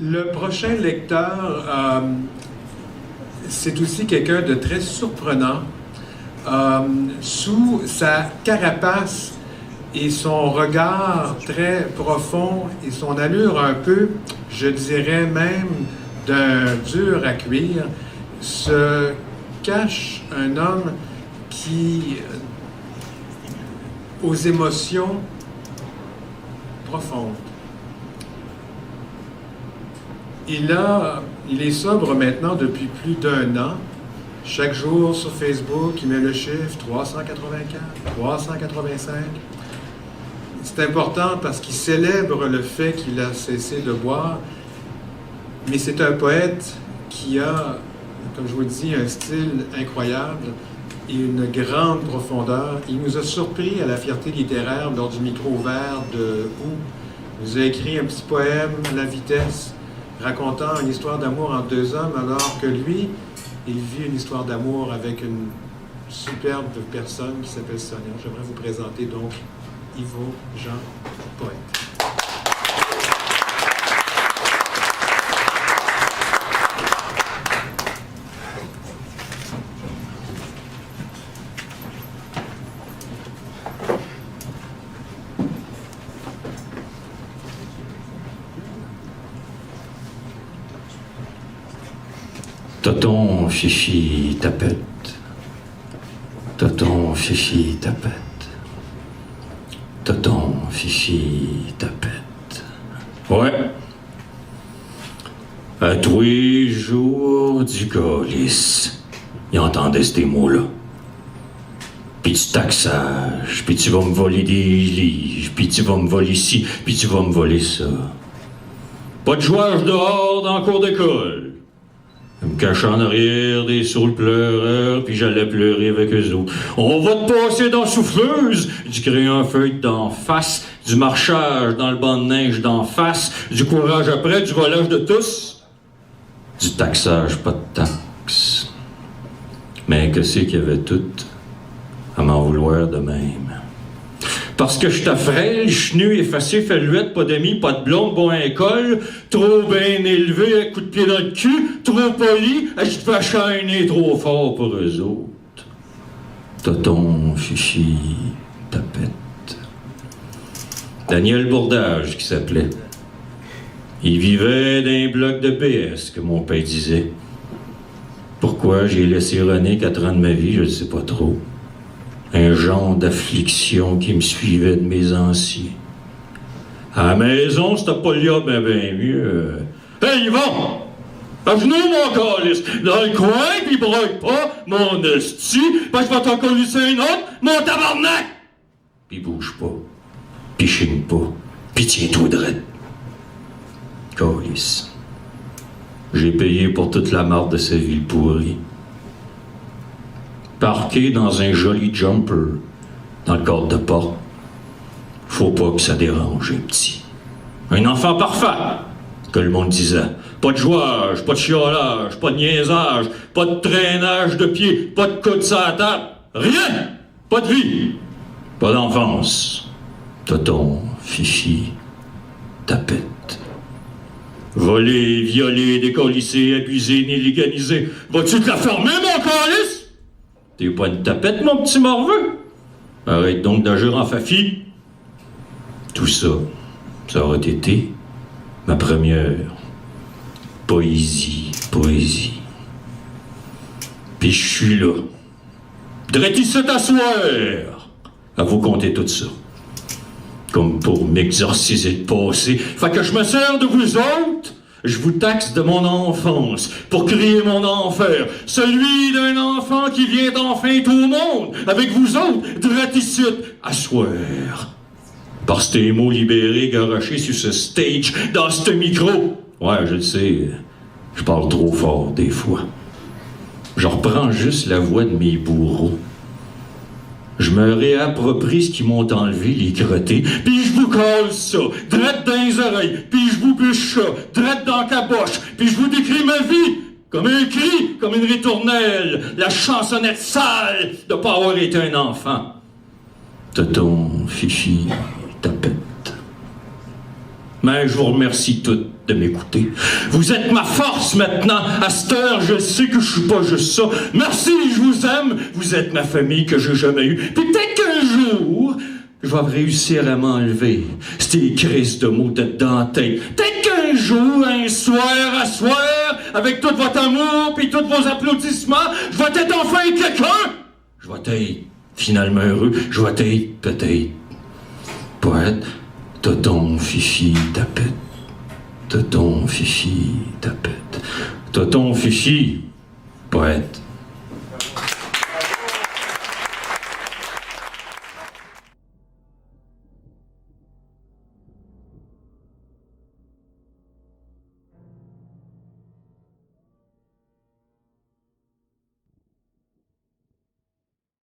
Le prochain lecteur, c'est aussi quelqu'un de très surprenant. Sous sa carapace et son regard très profond et son allure un peu, je dirais même, d'un dur à cuire, se cache un homme qui, aux émotions profondes. Il est sobre maintenant depuis plus d'1 an. Chaque jour sur Facebook, il met le chiffre 384, 385. C'est important parce qu'il célèbre le fait qu'il a cessé de boire. Mais c'est un poète qui a, comme je vous le dis, un style incroyable et une grande profondeur. Il nous a surpris à la Fierté littéraire lors du micro ouvert de août. Il nous a écrit un petit poème à la vitesse, racontant une histoire d'amour entre 2 hommes, alors que lui, il vit une histoire d'amour avec une superbe personne qui s'appelle Sonia. J'aimerais vous présenter donc Yvo Jean, poète. Tonton Chichi tapette. Tonton Chichi tapette. Tonton Chichi tapette. Ouais. À tous les jours du calice, il entendait ces mots-là. Puis du taxage, puis tu vas me voler des livres, puis tu vas me voler ci, puis tu vas me voler ça. Pas de jouage dehors dans le cours d'école. Je me cachais en arrière des saules pleureurs, puis j'allais pleurer avec eux autres. On va te passer dans la souffleuse, du crayon feuille d'en face, du marchage dans le banc de neige d'en face, du courage après, du volage de tous, du taxage, pas de taxe. Mais que c'est qu'il y avait tout à m'en vouloir de même. Parce que j'étais frêle, chenu, effacé, feluette, pas d'amis, pas de blonde, bon à école, trop bien élevé, coup de pied dans le cul, trop poli, je te fais chaîner trop fort pour eux autres. Tonton, chichi, tapette. Daniel Bourdage, qui s'appelait. Il vivait dans un bloc de PS, que mon père disait. Pourquoi j'ai laissé René 4 ans de ma vie, je ne sais pas trop. Un genre d'affliction qui me suivait de mes anciens. À la maison, c'était pas là, ben mieux. Hey, Yvon! À genoux, mon calice! Dans le coin, pis broye pas, mon esti, parce que je vais t'en colisser un autre, mon tabarnak! Pis bouge pas, pis chigne pas, pis tiens-toi drette. Calice. J'ai payé pour toute la marde de cette ville pourrie. Parqué dans un joli jumper, dans le cadre de porte. Faut pas que ça dérange un petit. Un enfant parfait, que le monde disait. Pas de jouage, pas de chiolage, pas de niaisage, pas de traînage de pied, pas de coude sur la table. Rien! Pas de vie, pas d'enfance. Tonton, fifi, tapette. Voler, violer, décollisser, abuser, illégaliser. Vas-tu te la fermer, mon calice? T'es pas une tapette, mon petit morveux? Arrête donc d'agir en fafi. Tout ça, ça aurait été ma première poésie. Puis je suis là. Drette ici t'asseoir. À vous compter tout ça. Comme pour m'exorciser le passé. Fait que je me sers de vous autres. Je vous taxe de mon enfance pour créer mon enfer, celui d'un enfant qui vient enfin tout au monde, avec vous autres, draticite, à soir. Par ces mots libérés garochés sur ce stage, dans ce micro. Ouais, je le sais, je parle trop fort des fois. Je reprends juste la voix de mes bourreaux. Je me réapproprie ce qu'ils m'ont enlevé, les crottés, puis je vous colle ça, drette dans les oreilles, puis je vous bûche ça, drette dans la caboche, puis je vous décris ma vie, comme un cri, comme une ritournelle, la chansonnette sale de pas avoir été un enfant. Tonton, fifi, tapette. Mais je vous remercie toutes de m'écouter. Vous êtes ma force maintenant. À cette heure, je sais que je suis pas juste ça. Merci, je vous aime. Vous êtes ma famille que j'ai jamais eue. Puis peut-être qu'un jour, je vais réussir à m'enlever ces crises de mots de dentelle. Peut-être qu'un jour, un soir, avec tout votre amour puis tous vos applaudissements, je vais être enfin quelqu'un. Je vais être finalement heureux. Je vais être peut-être poète. Toton, fifi, tapette. Toton, fifi, tapette. Toton, fifi, poète.